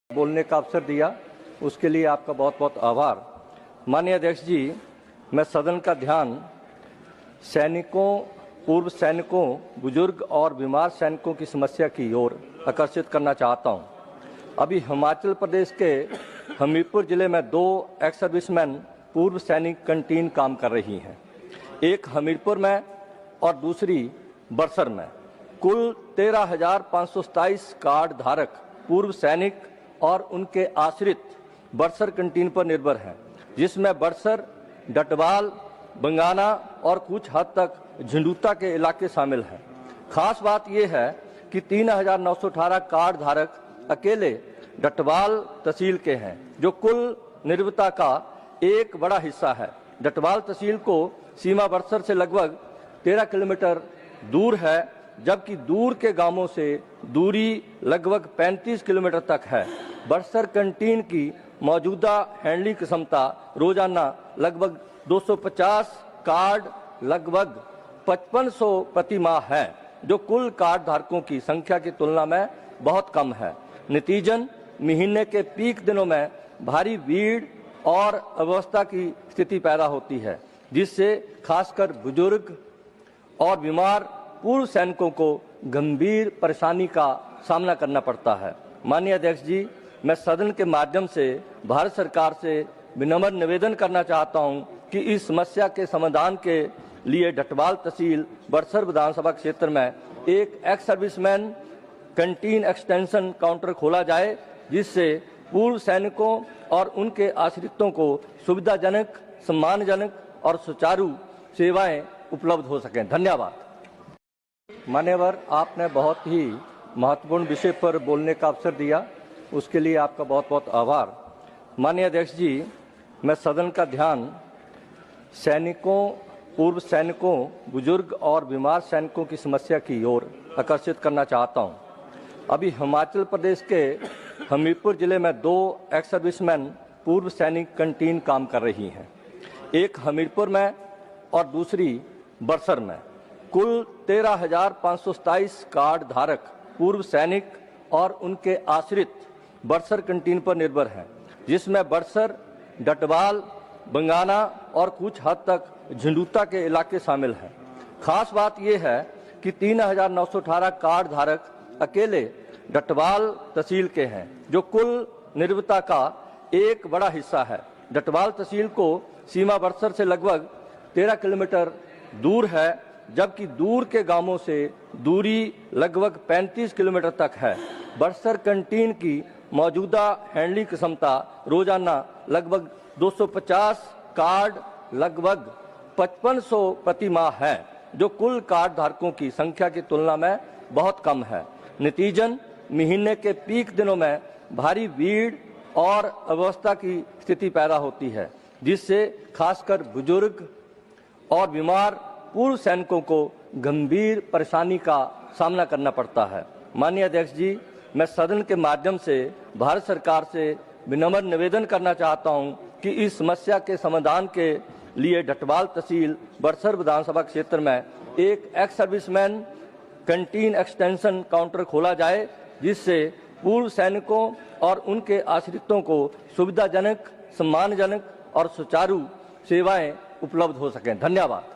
बोलने का अवसर दिया, उसके लिए आपका बहुत बहुत आभार। माननीय अध्यक्ष जी, मैं सदन का ध्यान सैनिकों, पूर्व सैनिकों, बुजुर्ग और बीमार सैनिकों की समस्या की ओर आकर्षित करना चाहता हूं। अभी हिमाचल प्रदेश के हमीरपुर जिले में 2 एक्स सर्विसमैन पूर्व सैनिक कैंटीन काम कर रही हैं, एक हमीरपुर में और दूसरी बरसर में। कुल 13,527 कार्ड धारक पूर्व सैनिक और उनके आश्रित बरसर कैंटीन पर निर्भर हैं, जिसमें बरसर, डटवाल, बंगाना और कुछ हद तक झंडूता के इलाके शामिल हैं। खास बात यह है कि 3,918 कार्ड धारक अकेले डटवाल तहसील के हैं, जो कुल निर्भरता का एक बड़ा हिस्सा है। डटवाल तहसील को सीमा बरसर से लगभग 13 किलोमीटर दूर है, जबकि दूर के गांवों से दूरी लगभग 35 किलोमीटर तक है। बरसर कैंटीन की मौजूदा हैंडलिंग क्षमता रोजाना लगभग 250 कार्ड लगभग 5500 प्रति माह है, जो कुल कार्ड धारकों की संख्या की तुलना में बहुत कम है। नतीजन महीने के पीक दिनों में भारी भीड़ और अव्यवस्था की स्थिति पैदा होती है, जिससे खासकर बुजुर्ग और बीमार पूर्व सैनिकों को गंभीर परेशानी का सामना करना पड़ता है। माननीय अध्यक्ष जी, मैं सदन के माध्यम से भारत सरकार से विनम्र निवेदन करना चाहता हूं कि इस समस्या के समाधान के लिए डटवाल तहसील बरसर विधानसभा क्षेत्र में एक ex serviceman canteen extension counter खोला जाए, जिससे पूर्व सैनिकों और उनके आश्रितों को सुविधाजनक, सम्मानजनक और सुचारू सेवाएं उपलब्ध हो सकें। धन्यवाद। मान्यवर, आपने बहुत ही महत्वपूर्ण विषय पर बोलने का अवसर दिया, उसके लिए आपका बहुत बहुत आभार। माननीय अध्यक्ष जी, मैं सदन का ध्यान सैनिकों, पूर्व सैनिकों, बुजुर्ग और बीमार सैनिकों की समस्या की ओर आकर्षित करना चाहता हूं। अभी हिमाचल प्रदेश के हमीरपुर जिले में 2 एक्स सर्विसमैन पूर्व सैनिक कैंटीन काम कर रही हैं, एक हमीरपुर में और दूसरी बरसर में। कुल 13,527 कार्ड धारक पूर्व सैनिक और उनके आश्रित बरसर कैंटीन पर निर्भर हैं, जिसमें बरसर, डटवाल, बंगाना और कुछ हद तक झंडूता के इलाके शामिल हैं। खास बात यह है कि 3,918 कार्ड धारक अकेले डटवाल तहसील के हैं, जो कुल निर्भरता का एक बड़ा हिस्सा है। डटवाल तहसील को सीमा बरसर से लगभग 13 किलोमीटर दूर है, जबकि दूर के गांवों से दूरी लगभग 35 किलोमीटर तक है। बरसर कैंटीन की मौजूदा हैंडलिंग क्षमता रोजाना लगभग 250 कार्ड लगभग 5500 प्रति माह है, जो कुल कार्ड धारकों की संख्या की तुलना में बहुत कम है। नतीजन महीने के पीक दिनों में भारी भीड़ और अव्यवस्था की स्थिति पैदा होती है, जिससे खासकर बुजुर्ग और बीमार पूर्व सैनिकों को गंभीर परेशानी का सामना करना पड़ता है। माननीय अध्यक्ष जी, मैं सदन के माध्यम से भारत सरकार से विनम्र निवेदन करना चाहता हूं कि इस समस्या के समाधान के लिए डटवाल तहसील बरसर विधानसभा क्षेत्र में एक ex serviceman canteen extension counter खोला जाए, जिससे पूर्व सैनिकों और उनके आश्रितों को सुविधाजनक, सम्मानजनक और सुचारू सेवाएं उपलब्ध हो सकें। धन्यवाद।